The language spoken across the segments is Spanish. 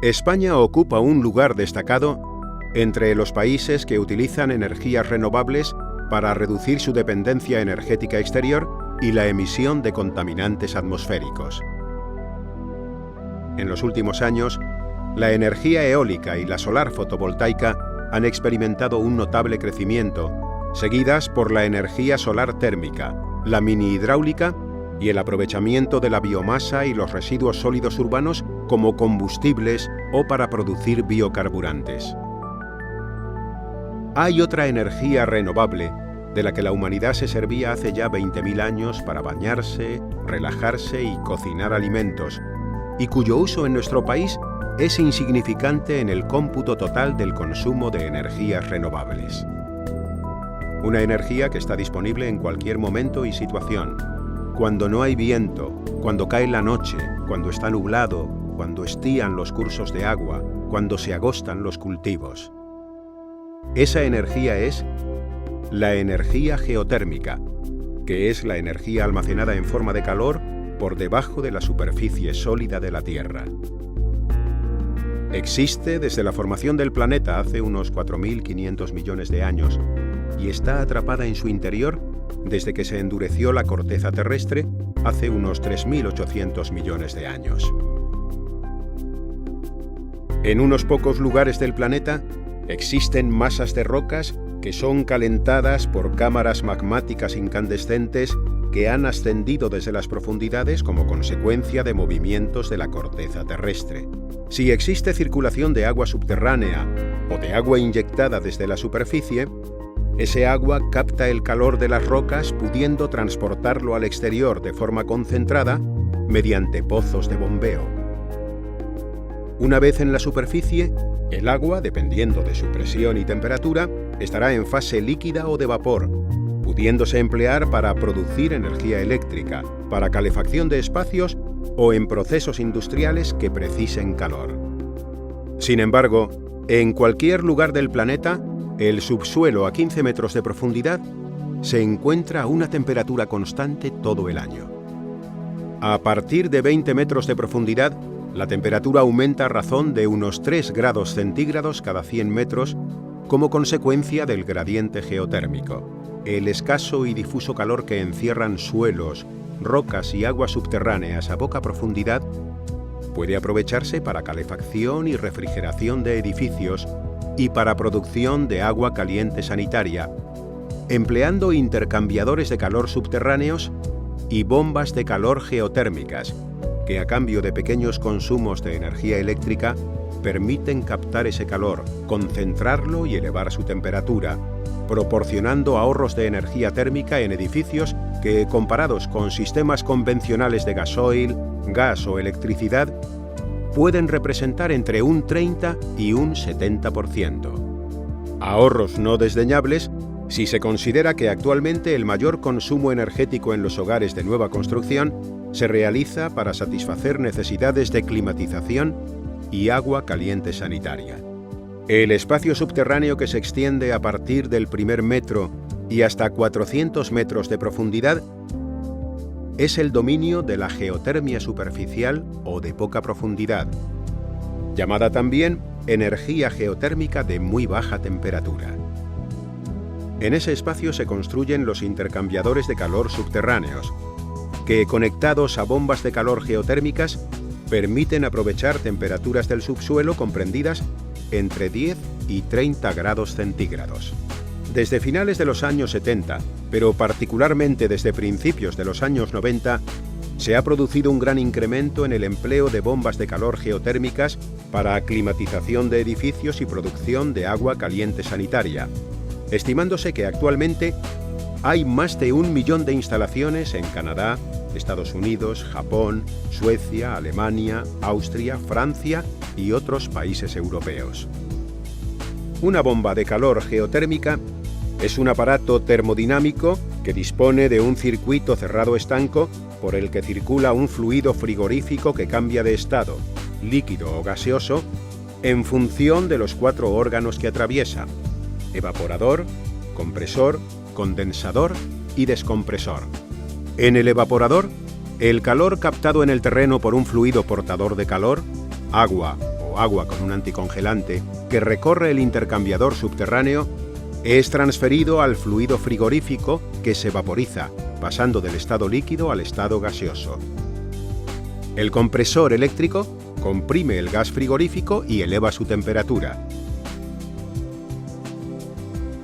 España ocupa un lugar destacado entre los países que utilizan energías renovables para reducir su dependencia energética exterior y la emisión de contaminantes atmosféricos. En los últimos años, la energía eólica y la solar fotovoltaica han experimentado un notable crecimiento, seguidas por la energía solar térmica, la mini hidráulica y el aprovechamiento de la biomasa y los residuos sólidos urbanos como combustibles o para producir biocarburantes. Hay otra energía renovable de la que la humanidad se servía hace ya 20.000 años para bañarse, relajarse y cocinar alimentos, y cuyo uso en nuestro país es insignificante en el cómputo total del consumo de energías renovables. Una energía que está disponible en cualquier momento y situación, cuando no hay viento, cuando cae la noche, cuando está nublado, cuando estían los cursos de agua, cuando se agostan los cultivos. Esa energía es la energía geotérmica, que es la energía almacenada en forma de calor por debajo de la superficie sólida de la Tierra. Existe desde la formación del planeta hace unos 4.500 millones de años y está atrapada en su interior desde que se endureció la corteza terrestre hace unos 3.800 millones de años. En unos pocos lugares del planeta existen masas de rocas que son calentadas por cámaras magmáticas incandescentes que han ascendido desde las profundidades como consecuencia de movimientos de la corteza terrestre. Si existe circulación de agua subterránea o de agua inyectada desde la superficie, ese agua capta el calor de las rocas pudiendo transportarlo al exterior de forma concentrada mediante pozos de bombeo. Una vez en la superficie, el agua, dependiendo de su presión y temperatura, estará en fase líquida o de vapor, pudiéndose emplear para producir energía eléctrica, para calefacción de espacios o en procesos industriales que precisen calor. Sin embargo, en cualquier lugar del planeta, el subsuelo a 15 metros de profundidad se encuentra a una temperatura constante todo el año. A partir de 20 metros de profundidad, la temperatura aumenta a razón de unos 3 grados centígrados cada 100 metros como consecuencia del gradiente geotérmico, el escaso y difuso calor que encierran suelos, rocas y aguas subterráneas a poca profundidad puede aprovecharse para calefacción y refrigeración de edificios y para producción de agua caliente sanitaria, empleando intercambiadores de calor subterráneos y bombas de calor geotérmicas, que a cambio de pequeños consumos de energía eléctrica permiten captar ese calor, concentrarlo y elevar su temperatura, proporcionando ahorros de energía térmica en edificios que, comparados con sistemas convencionales de gasoil, gas o electricidad, pueden representar entre un 30 y un 70%. Ahorros no desdeñables si se considera que actualmente el mayor consumo energético en los hogares de nueva construcción se realiza para satisfacer necesidades de climatización y agua caliente sanitaria. El espacio subterráneo que se extiende a partir del primer metro y hasta 400 metros de profundidad es el dominio de la geotermia superficial o de poca profundidad, llamada también energía geotérmica de muy baja temperatura. En ese espacio se construyen los intercambiadores de calor subterráneos, que conectados a bombas de calor geotérmicas permiten aprovechar temperaturas del subsuelo comprendidas entre 10 y 30 grados centígrados. Desde finales de los años 70, pero particularmente desde principios de los años 90, se ha producido un gran incremento en el empleo de bombas de calor geotérmicas para climatización de edificios y producción de agua caliente sanitaria, estimándose que actualmente hay más de 1 millón de instalaciones en Canadá, Estados Unidos, Japón, Suecia, Alemania, Austria, Francia y otros países europeos. Una bomba de calor geotérmica es un aparato termodinámico que dispone de un circuito cerrado estanco por el que circula un fluido frigorífico que cambia de estado, líquido o gaseoso, en función de los 4 órganos que atraviesa: evaporador, compresor, condensador y descompresor. En el evaporador, el calor captado en el terreno por un fluido portador de calor, agua o agua con un anticongelante que recorre el intercambiador subterráneo es transferido al fluido frigorífico que se vaporiza, pasando del estado líquido al estado gaseoso. El compresor eléctrico comprime el gas frigorífico y eleva su temperatura.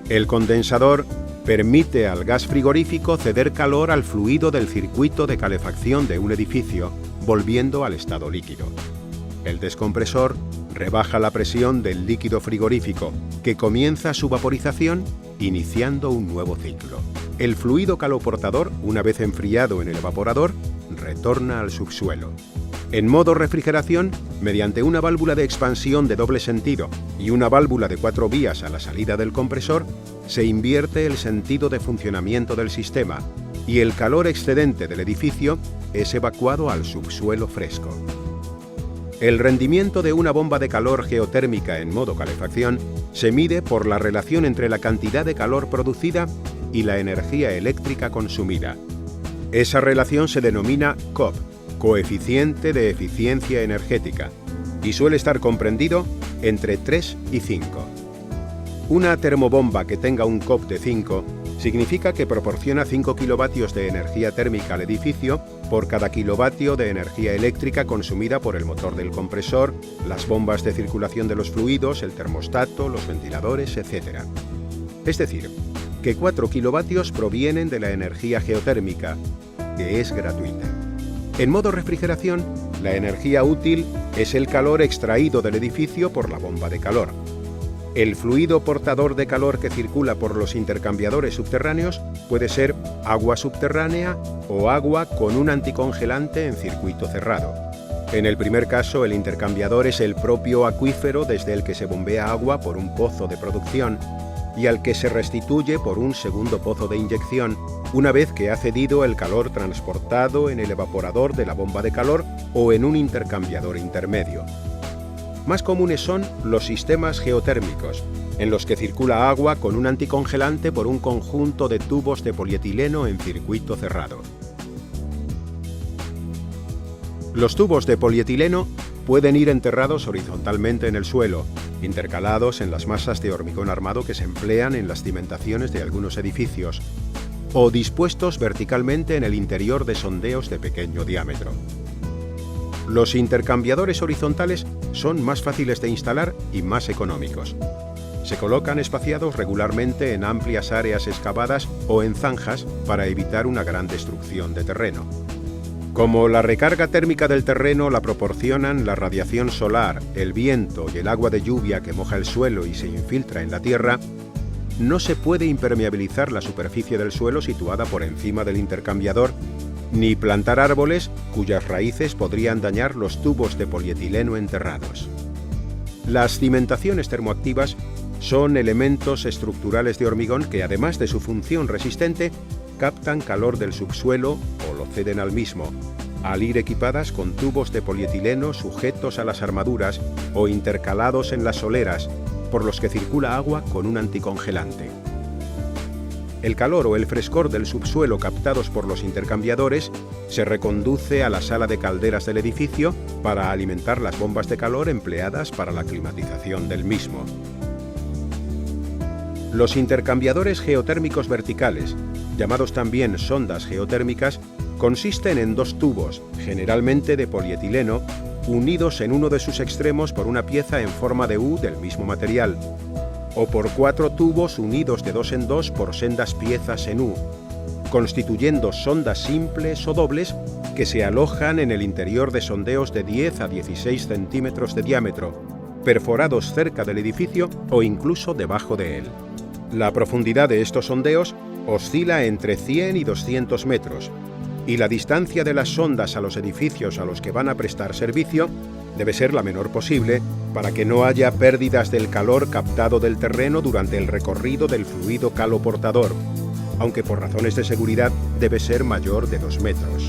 El condensador permite al gas frigorífico ceder calor al fluido del circuito de calefacción de un edificio, volviendo al estado líquido. El descompresor rebaja la presión del líquido frigorífico, que comienza su vaporización, iniciando un nuevo ciclo. El fluido caloportador, una vez enfriado en el evaporador, retorna al subsuelo. En modo refrigeración, mediante una válvula de expansión de doble sentido y una válvula de 4 vías a la salida del compresor, se invierte el sentido de funcionamiento del sistema y el calor excedente del edificio es evacuado al subsuelo fresco. El rendimiento de una bomba de calor geotérmica en modo calefacción se mide por la relación entre la cantidad de calor producida y la energía eléctrica consumida. Esa relación se denomina COP, coeficiente de eficiencia energética, y suele estar comprendido entre 3 y 5. Una termobomba que tenga un COP de 5 significa que proporciona 5 kilovatios de energía térmica al edificio por cada kilovatio de energía eléctrica consumida por el motor del compresor, las bombas de circulación de los fluidos, el termostato, los ventiladores, etc. Es decir, que 4 kilovatios provienen de la energía geotérmica, que es gratuita. En modo refrigeración, la energía útil es el calor extraído del edificio por la bomba de calor. El fluido portador de calor que circula por los intercambiadores subterráneos puede ser agua subterránea o agua con un anticongelante en circuito cerrado. En el primer caso, el intercambiador es el propio acuífero desde el que se bombea agua por un pozo de producción y al que se restituye por un segundo pozo de inyección, una vez que ha cedido el calor transportado en el evaporador de la bomba de calor o en un intercambiador intermedio. Más comunes son los sistemas geotérmicos, en los que circula agua con un anticongelante por un conjunto de tubos de polietileno en circuito cerrado. Los tubos de polietileno pueden ir enterrados horizontalmente en el suelo, intercalados en las masas de hormigón armado que se emplean en las cimentaciones de algunos edificios, o dispuestos verticalmente en el interior de sondeos de pequeño diámetro. Los intercambiadores horizontales son más fáciles de instalar y más económicos. Se colocan espaciados regularmente en amplias áreas excavadas o en zanjas para evitar una gran destrucción de terreno. Como la recarga térmica del terreno la proporcionan la radiación solar, el viento y el agua de lluvia que moja el suelo y se infiltra en la tierra, no se puede impermeabilizar la superficie del suelo situada por encima del intercambiador, ni plantar árboles cuyas raíces podrían dañar los tubos de polietileno enterrados. Las cimentaciones termoactivas son elementos estructurales de hormigón que, además de su función resistente, captan calor del subsuelo o lo ceden al mismo, al ir equipadas con tubos de polietileno sujetos a las armaduras o intercalados en las soleras, por los que circula agua con un anticongelante. El calor o el frescor del subsuelo captados por los intercambiadores se reconduce a la sala de calderas del edificio para alimentar las bombas de calor empleadas para la climatización del mismo. Los intercambiadores geotérmicos verticales, llamados también sondas geotérmicas, consisten en 2 tubos, generalmente de polietileno, unidos en uno de sus extremos por una pieza en forma de U del mismo material, o por 4 tubos unidos de 2 en 2 por sendas piezas en U, constituyendo sondas simples o dobles que se alojan en el interior de sondeos de 10 a 16 centímetros de diámetro, perforados cerca del edificio o incluso debajo de él. La profundidad de estos sondeos oscila entre 100 y 200 metros, y la distancia de las sondas a los edificios a los que van a prestar servicio debe ser la menor posible para que no haya pérdidas del calor captado del terreno durante el recorrido del fluido caloportador, aunque por razones de seguridad debe ser mayor de 2 metros.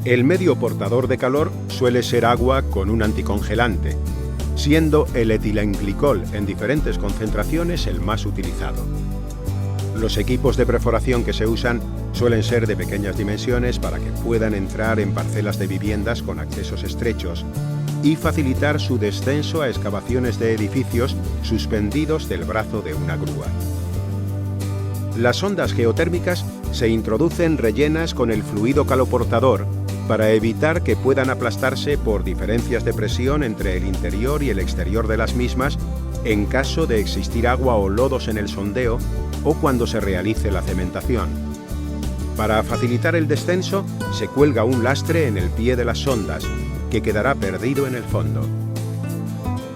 El medio portador de calor suele ser agua con un anticongelante, siendo el etilenglicol en diferentes concentraciones el más utilizado. Los equipos de perforación que se usan suelen ser de pequeñas dimensiones para que puedan entrar en parcelas de viviendas con accesos estrechos, y facilitar su descenso a excavaciones de edificios suspendidos del brazo de una grúa. Las sondas geotérmicas se introducen rellenas con el fluido caloportador para evitar que puedan aplastarse por diferencias de presión entre el interior y el exterior de las mismas en caso de existir agua o lodos en el sondeo o cuando se realice la cementación. Para facilitar el descenso, se cuelga un lastre en el pie de las sondas, que quedará perdido en el fondo.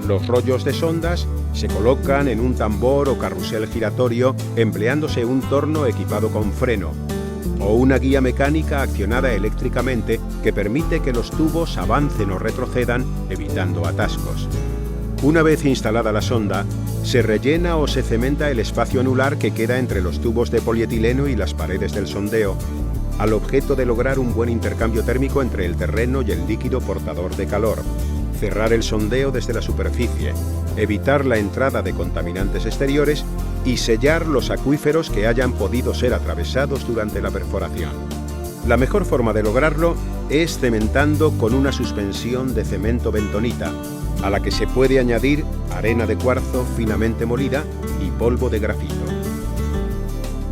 Los rollos de sondas se colocan en un tambor o carrusel giratorio empleándose un torno equipado con freno, o una guía mecánica accionada eléctricamente que permite que los tubos avancen o retrocedan, evitando atascos. Una vez instalada la sonda, se rellena o se cementa el espacio anular que queda entre los tubos de polietileno y las paredes del sondeo, al objeto de lograr un buen intercambio térmico entre el terreno y el líquido portador de calor, cerrar el sondeo desde la superficie, evitar la entrada de contaminantes exteriores y sellar los acuíferos que hayan podido ser atravesados durante la perforación. La mejor forma de lograrlo es cementando con una suspensión de cemento bentonita, a la que se puede añadir arena de cuarzo finamente molida y polvo de grafito.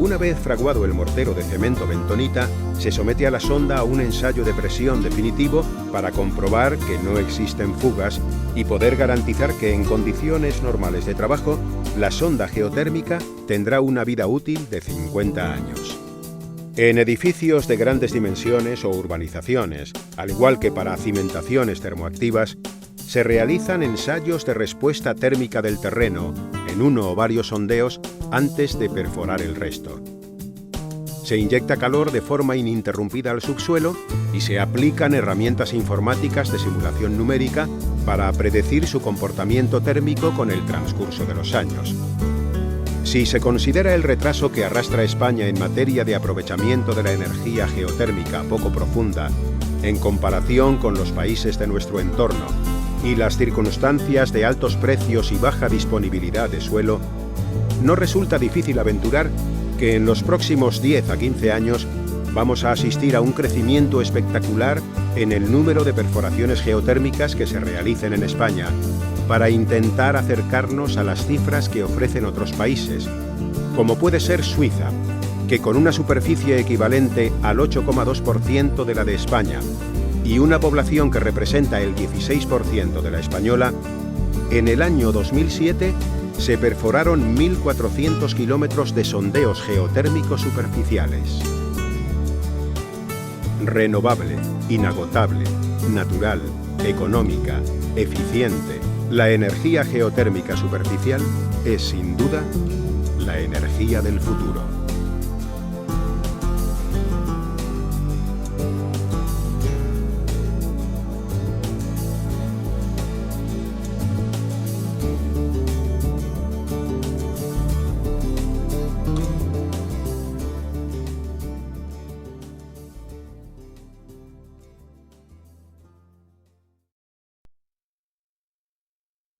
Una vez fraguado el mortero de cemento bentonita, se somete a la sonda a un ensayo de presión definitivo para comprobar que no existen fugas y poder garantizar que en condiciones normales de trabajo, la sonda geotérmica tendrá una vida útil de 50 años. En edificios de grandes dimensiones o urbanizaciones, al igual que para cimentaciones termoactivas, se realizan ensayos de respuesta térmica del terreno en uno o varios sondeos antes de perforar el resto. Se inyecta calor de forma ininterrumpida al subsuelo y se aplican herramientas informáticas de simulación numérica para predecir su comportamiento térmico con el transcurso de los años. Si se considera el retraso que arrastra España en materia de aprovechamiento de la energía geotérmica poco profunda en comparación con los países de nuestro entorno y las circunstancias de altos precios y baja disponibilidad de suelo, no resulta difícil aventurar que en los próximos 10 a 15 años vamos a asistir a un crecimiento espectacular en el número de perforaciones geotérmicas que se realicen en España, para intentar acercarnos a las cifras que ofrecen otros países, como puede ser Suiza, que con una superficie equivalente al 8,2% de la de España y una población que representa el 16% de la española, en el año 2007 se perforaron 1.400 kilómetros de sondeos geotérmicos superficiales. Renovable, inagotable, natural, económica, eficiente, la energía geotérmica superficial es sin duda la energía del futuro.